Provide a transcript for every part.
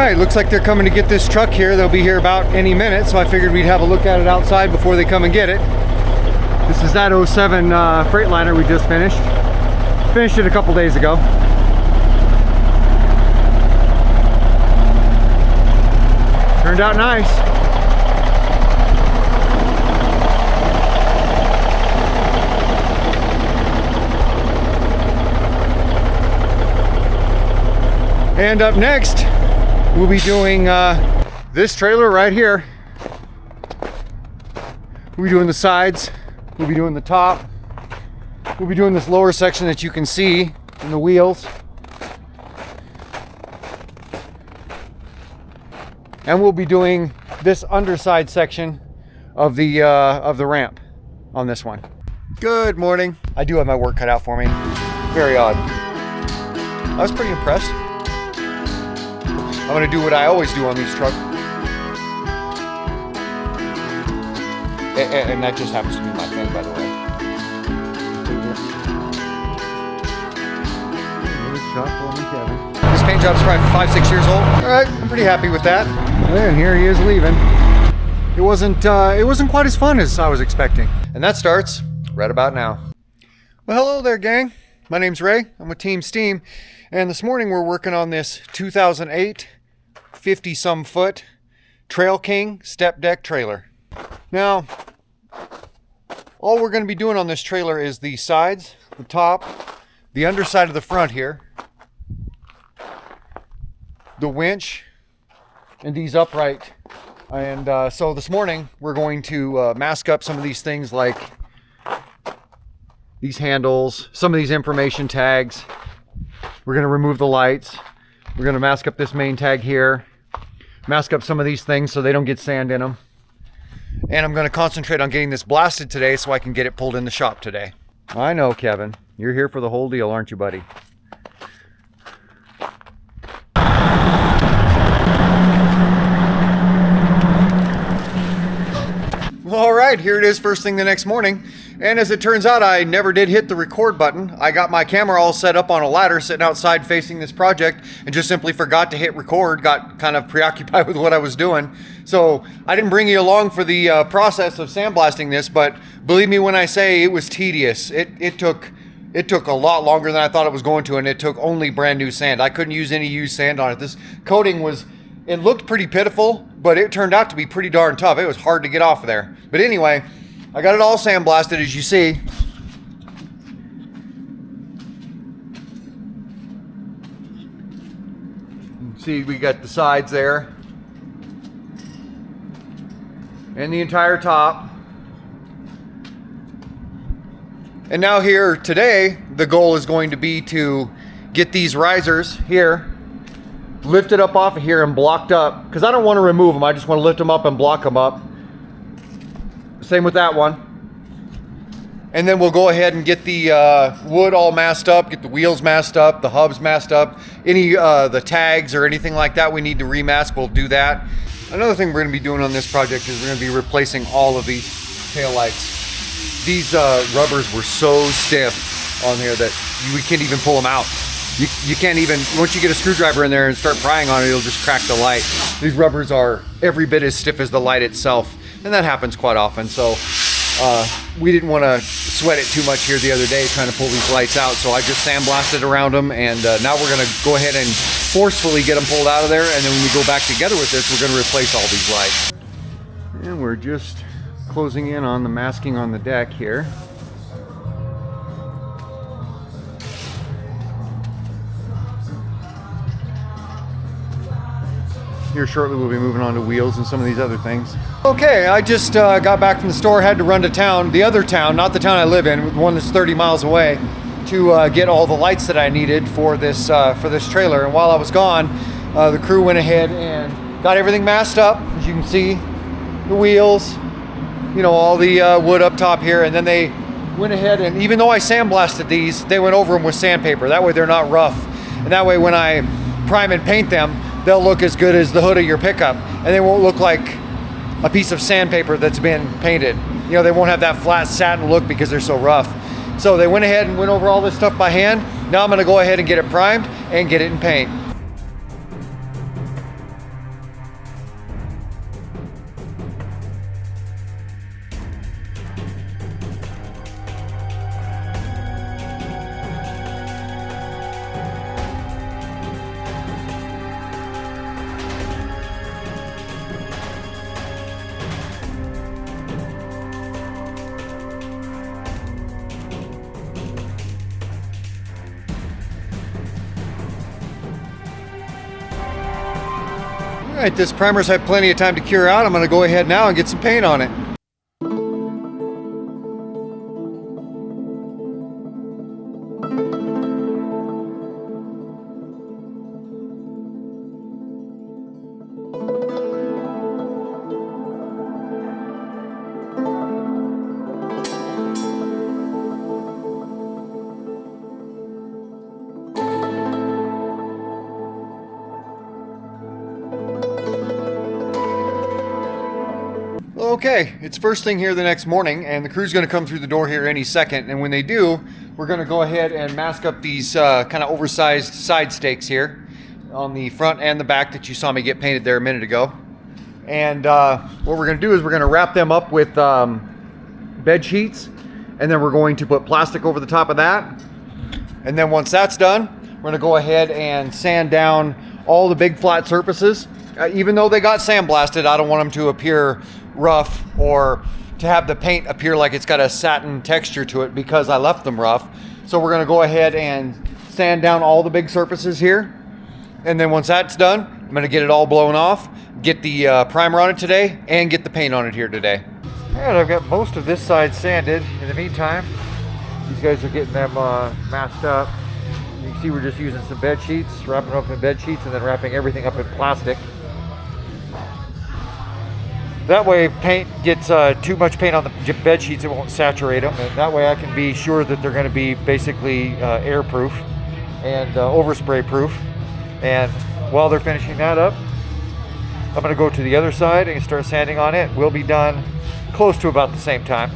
right, looks like they're coming to get this truck here. They'll be here about any minute, so I figured we'd have a look at it outside before they come and get it. This is that 07 Freightliner we just finished. Finished it a couple days ago. Turned out nice. And up next, we'll be doing this trailer right here. We'll be doing the sides, we'll be doing the top, we'll be doing this lower section that you can see in the wheels. And we'll be doing this underside section of the ramp on this one. Good morning. I do have my work cut out for me. Very odd. I was pretty impressed. I'm gonna do what I always do on these trucks. And that just happens to be my thing, by the way. This paint job's probably 5-6 years old. All right, I'm pretty happy with that. And here he is leaving. It wasn't quite as fun as I was expecting. And that starts right about now. Well, hello there, gang. My name's Ray. I'm with Team S.T.E.A.M. And this morning we're working on this 2008 50-some foot Trail King step deck trailer. Now, all we're going to be doing on this trailer is the sides, the top, the underside of the front here, the winch, and these upright. And so this morning we're going to mask up some of these things like these handles, some of these information tags. We're going to remove the lights. We're going to mask up this main tag here, mask up some of these things so they don't get sand in them. And I'm going to concentrate on getting this blasted today so I can get it pulled in the shop today. I know, Kevin. You're here for the whole deal, aren't you, buddy? All right, here it is first thing the next morning. And as it turns out, I never did hit the record button. I got my camera all set up on a ladder sitting outside facing this project and just simply forgot to hit record, got kind of preoccupied with what I was doing. So I didn't bring you along for the process of sandblasting this, but believe me when I say it was tedious. It took a lot longer than I thought it was going to, and it took only brand new sand. I couldn't use any used sand on it. This coating it looked pretty pitiful, but it turned out to be pretty darn tough. It was hard to get off of there. But anyway, I got it all sandblasted, as you see. See, we got the sides there. And the entire top. And now here today, the goal is going to be to get these risers here lifted up off of here and blocked up, because I don't want to remove them. I just want to lift them up and block them up. Same with that one. And then we'll go ahead and get the wood all masked up, get the wheels masked up, the hubs masked up. Any the tags or anything like that we need to remask, we'll do that. Another thing we're going to be doing on this project is we're going to be replacing all of these tail lights. These rubbers were so stiff on here that we can't even pull them out. You can't even, once you get a screwdriver in there and start prying on it, it'll just crack the light. These rubbers are every bit as stiff as the light itself, and that happens quite often. So we didn't want to sweat it too much here the other day trying to pull these lights out, so I just sandblasted around them, and now we're going to go ahead and forcefully get them pulled out of there, and then when we go back together with this, we're going to replace all these lights. And we're just closing in on the masking on the deck here. Here shortly we'll be moving on to wheels and some of these other things. Okay, I just got back from the store, had to run to town, the other town, not the town I live in, the one that's 30 miles away, to get all the lights that I needed for this trailer. And while I was gone, the crew went ahead and got everything masked up. As you can see, the wheels, you know, all the wood up top here, and then they went ahead and, even though I sandblasted these, they went over them with sandpaper. That way they're not rough. And that way when I prime and paint them, they'll look as good as the hood of your pickup, and they won't look like a piece of sandpaper that's been painted. You know, they won't have that flat satin look because they're so rough. So they went ahead and went over all this stuff by hand. Now I'm gonna go ahead and get it primed and get it in paint. Alright, this primer's had plenty of time to cure out. I'm going to go ahead now and get some paint on it. Okay, it's first thing here the next morning, and the crew's going to come through the door here any second. And when they do, we're going to go ahead and mask up these kind of oversized side stakes here on the front and the back that you saw me get painted there a minute ago. And what we're going to do is we're going to wrap them up with bed sheets, and then we're going to put plastic over the top of that. And then once that's done, we're going to go ahead and sand down all the big flat surfaces. Even though they got sandblasted, I don't want them to appear rough or to have the paint appear like it's got a satin texture to it because I left them rough. So we're going to go ahead and sand down all the big surfaces here. And then once that's done, I'm going to get it all blown off, get the primer on it today, and get the paint on it here today. And I've got most of this side sanded. In the meantime, these guys are getting them masked up. You can see we're just using some bed sheets, wrapping them up in bed sheets, and then wrapping everything up in plastic. That way, paint gets too much paint on the bed sheets, it won't saturate them. And that way I can be sure that they're going to be basically airproof and overspray proof. And while they're finishing that up, I'm going to go to the other side and start sanding on it. We'll be done close to about the same time.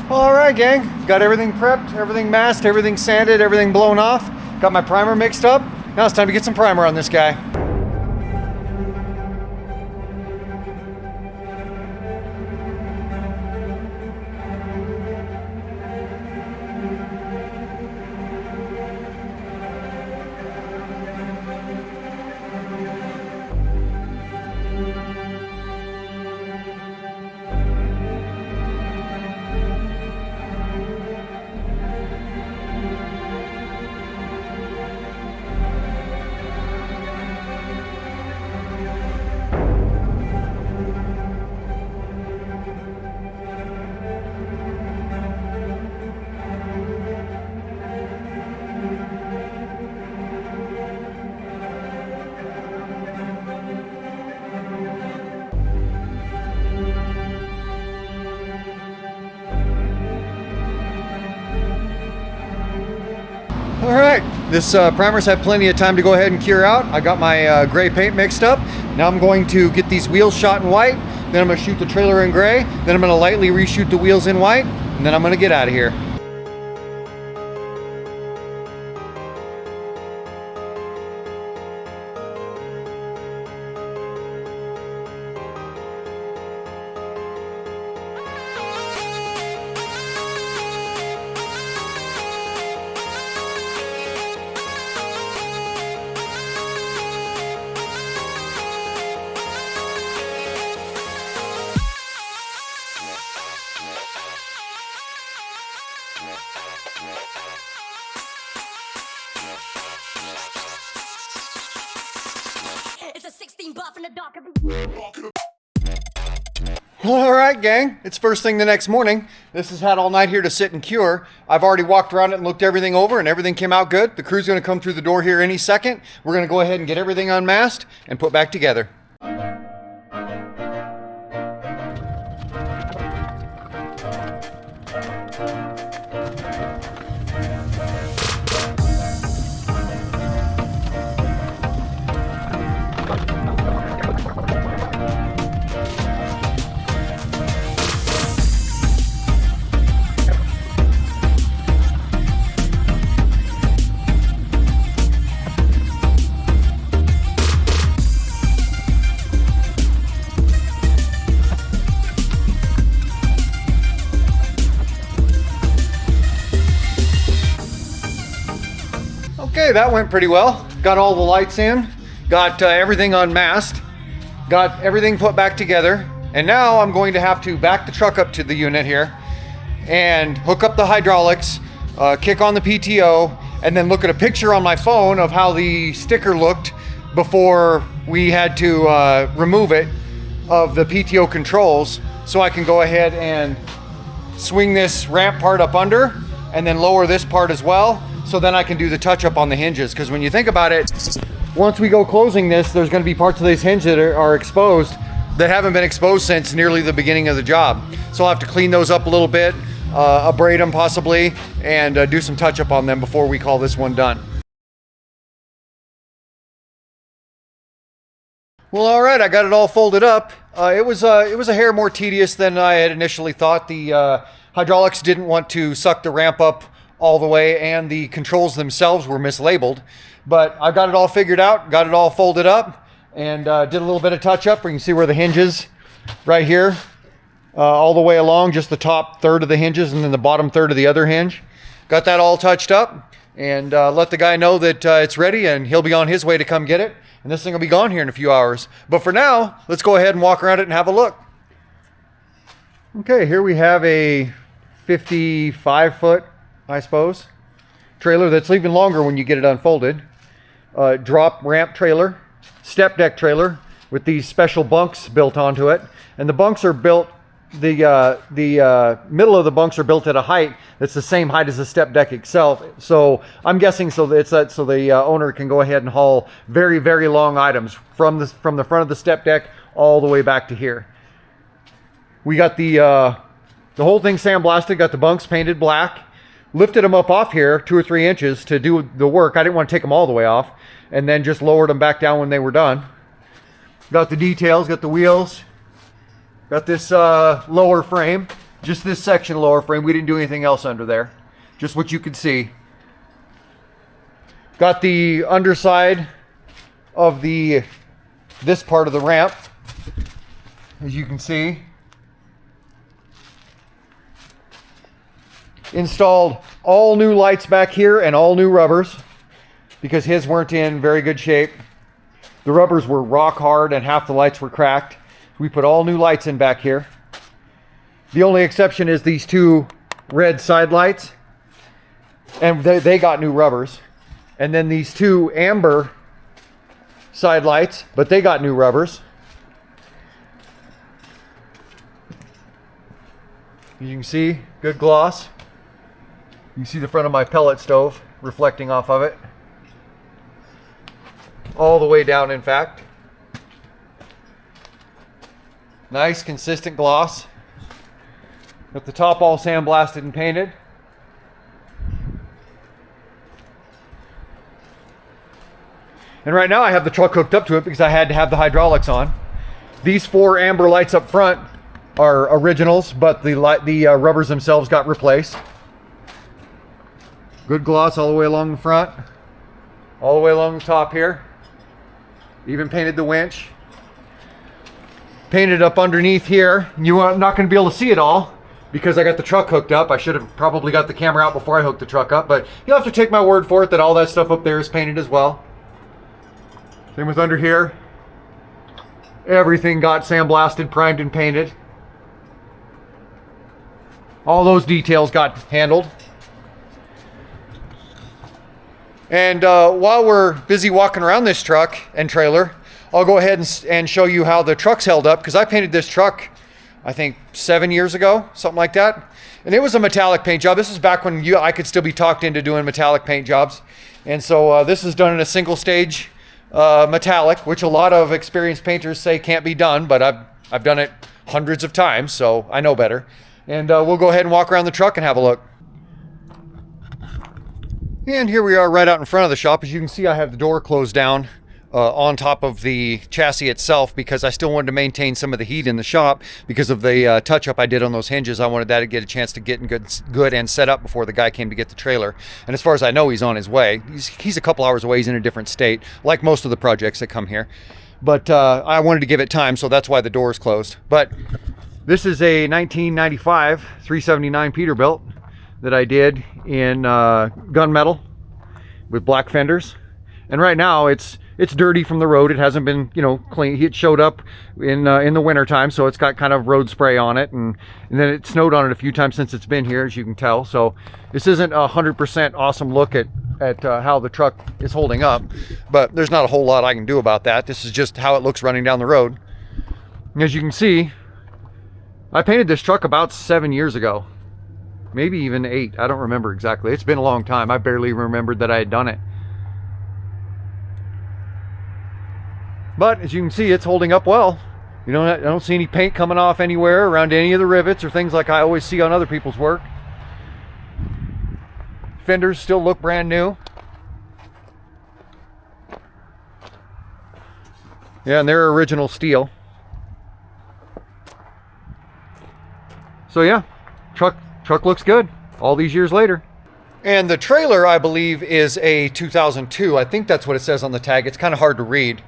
All right, gang. Got everything prepped, everything masked, everything sanded, everything blown off. Got my primer mixed up. Now it's time to get some primer on this guy. All right, this primer's had plenty of time to go ahead and cure out. I got my gray paint mixed up. Now I'm going to get these wheels shot in white. Then I'm going to shoot the trailer in gray. Then I'm going to lightly reshoot the wheels in white. And then I'm going to get out of here. It's a 16 buff in the dark. All right, gang, it's first thing the next morning. This has had all night here to sit and cure. I've already walked around it and looked everything over, and everything came out good. The crew's going to come through the door here any second. We're going to go ahead and get everything unmasked and put back together. Okay, that went pretty well. Got all the lights in, got everything unmasked, got everything put back together, and now I'm going to have to back the truck up to the unit here and hook up the hydraulics, kick on the PTO, and then look at a picture on my phone of how the sticker looked before we had to remove it of the PTO controls, so I can go ahead and swing this ramp part up under and then lower this part as well, so then I can do the touch up on the hinges. Because when you think about it, once we go closing this, there's going to be parts of these hinges that are exposed that haven't been exposed since nearly the beginning of the job. So I'll have to clean those up a little bit, abrade them possibly, and do some touch up on them before we call this one done. Well, all right, I got it all folded up. It was a hair more tedious than I had initially thought. The hydraulics didn't want to suck the ramp up all the way, and the controls themselves were mislabeled. But I got it all figured out, got it all folded up, and did a little bit of touch up. You can see where the hinges right here, all the way along, just the top third of the hinges and then the bottom third of the other hinge. Got that all touched up, and let the guy know that it's ready, and he'll be on his way to come get it. And this thing will be gone here in a few hours. But for now, let's go ahead and walk around it and have a look. Okay, here we have a 55-foot, I suppose, trailer that's even longer when you get it unfolded. Drop ramp trailer, step deck trailer with these special bunks built onto it. And the bunks are built, the middle of the bunks are built at a height that's the same height as the step deck itself. So I'm guessing so the owner can go ahead and haul very, very long items from the front of the step deck all the way back to here. We got the whole thing sandblasted, got the bunks painted black, lifted them up off here 2 or 3 inches to do the work. I didn't want to take them all the way off, and then just lowered them back down when they were done. Got the details, got the wheels, got this lower frame, just this section lower frame. We didn't do anything else under there, just what you could see. Got the underside of this part of the ramp, as you can see. Installed all new lights back here and all new rubbers because his weren't in very good shape. The rubbers were rock hard and half the lights were cracked. We put all new lights in back here. The only exception is these 2 red side lights, and they got new rubbers. And then these 2 amber side lights, but they got new rubbers. You can see, good gloss. You can see the front of my pellet stove reflecting off of it. All the way down, in fact. Nice, consistent gloss. Got the top all sandblasted and painted. And right now I have the truck hooked up to it because I had to have the hydraulics on. These 4 amber lights up front are originals, but the rubbers themselves got replaced. Good gloss all the way along the front, all the way along the top here. Even painted the winch. Painted up underneath here. You're not going to be able to see it all because I got the truck hooked up. I should have probably got the camera out before I hooked the truck up, but you'll have to take my word for it that all that stuff up there is painted as well. Same with under here. Everything got sandblasted, primed, and painted. All those details got handled. And while we're busy walking around this truck and trailer, I'll go ahead and show you how the truck's held up, because I painted this truck, I think 7 years ago, something like that. And it was a metallic paint job. This is back when I could still be talked into doing metallic paint jobs. And so this is done in a single stage metallic, which a lot of experienced painters say can't be done, but I've done it hundreds of times, so I know better. And we'll go ahead and walk around the truck and have a look. And here we are right out in front of the shop. As you can see, I have the door closed down on top of the chassis itself because I still wanted to maintain some of the heat in the shop because of the touch-up I did on those hinges. I wanted that to get a chance to get in good and set up before the guy came to get the trailer. And as far as I know, he's on his way. He's a couple hours away. He's in a different state, like most of the projects that come here. But I wanted to give it time, so that's why the door is closed. But this is a 1995 379 Peterbilt that I did in gunmetal with black fenders. And right now it's dirty from the road. It hasn't been, clean. It showed up in the winter time, so it's got kind of road spray on it, and then it snowed on it a few times since it's been here, as you can tell. So this isn't 100% awesome look at at how the truck is holding up, but there's not a whole lot I can do about that. This is just how it looks running down the road. As you can see, I painted this truck about 7 years ago, maybe even 8. I don't remember exactly. It's been a long time. I barely remembered that I had done it. But as you can see, it's holding up well. I don't see any paint coming off anywhere around any of the rivets or things like I always see on other people's work. Fenders still look brand new. Yeah, and they're original steel. So yeah, truck looks good all these years later. And the trailer, I believe, is a 2002. I think that's what it says on the tag. It's kind of hard to read.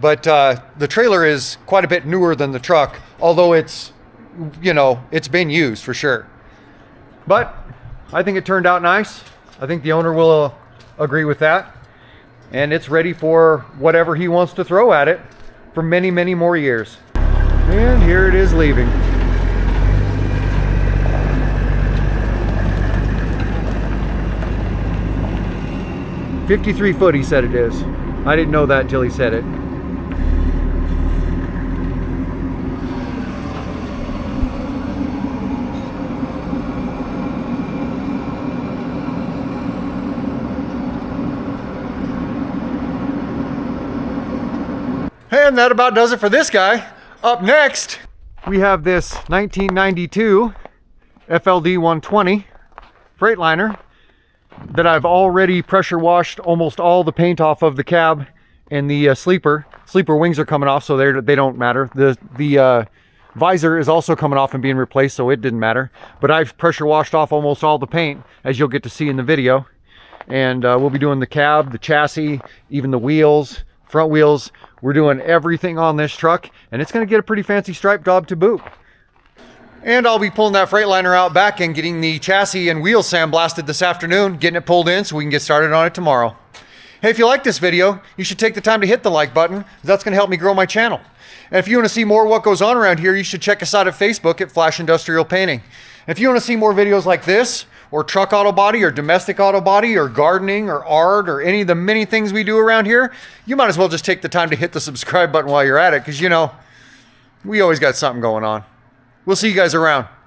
But the trailer is quite a bit newer than the truck, although it's, it's been used for sure. But I think it turned out nice. I think the owner will agree with that. And it's ready for whatever he wants to throw at it for many, many more years. And here it is leaving. "53 foot," he said it is. I didn't know that till he said it. And that about does it for this guy. Up next, we have this 1992 FLD 120 Freightliner that I've already pressure washed almost all the paint off of the cab and the sleeper. Sleeper wings are coming off, so they don't matter. The visor is also coming off and being replaced, so it didn't matter. But I've pressure washed off almost all the paint, as you'll get to see in the video. And we'll be doing the cab, the chassis, even the wheels, front wheels. We're doing everything on this truck, and it's going to get a pretty fancy stripe job to boot. And I'll be pulling that Freightliner out back and getting the chassis and wheels sandblasted this afternoon, getting it pulled in so we can get started on it tomorrow. Hey, if you like this video, you should take the time to hit the like button. That's going to help me grow my channel. And if you want to see more of what goes on around here, you should check us out at Facebook at Flash Industrial Painting. And if you want to see more videos like this, or truck auto body, or domestic auto body, or gardening, or art, or any of the many things we do around here, you might as well just take the time to hit the subscribe button while you're at it, because we always got something going on. We'll see you guys around.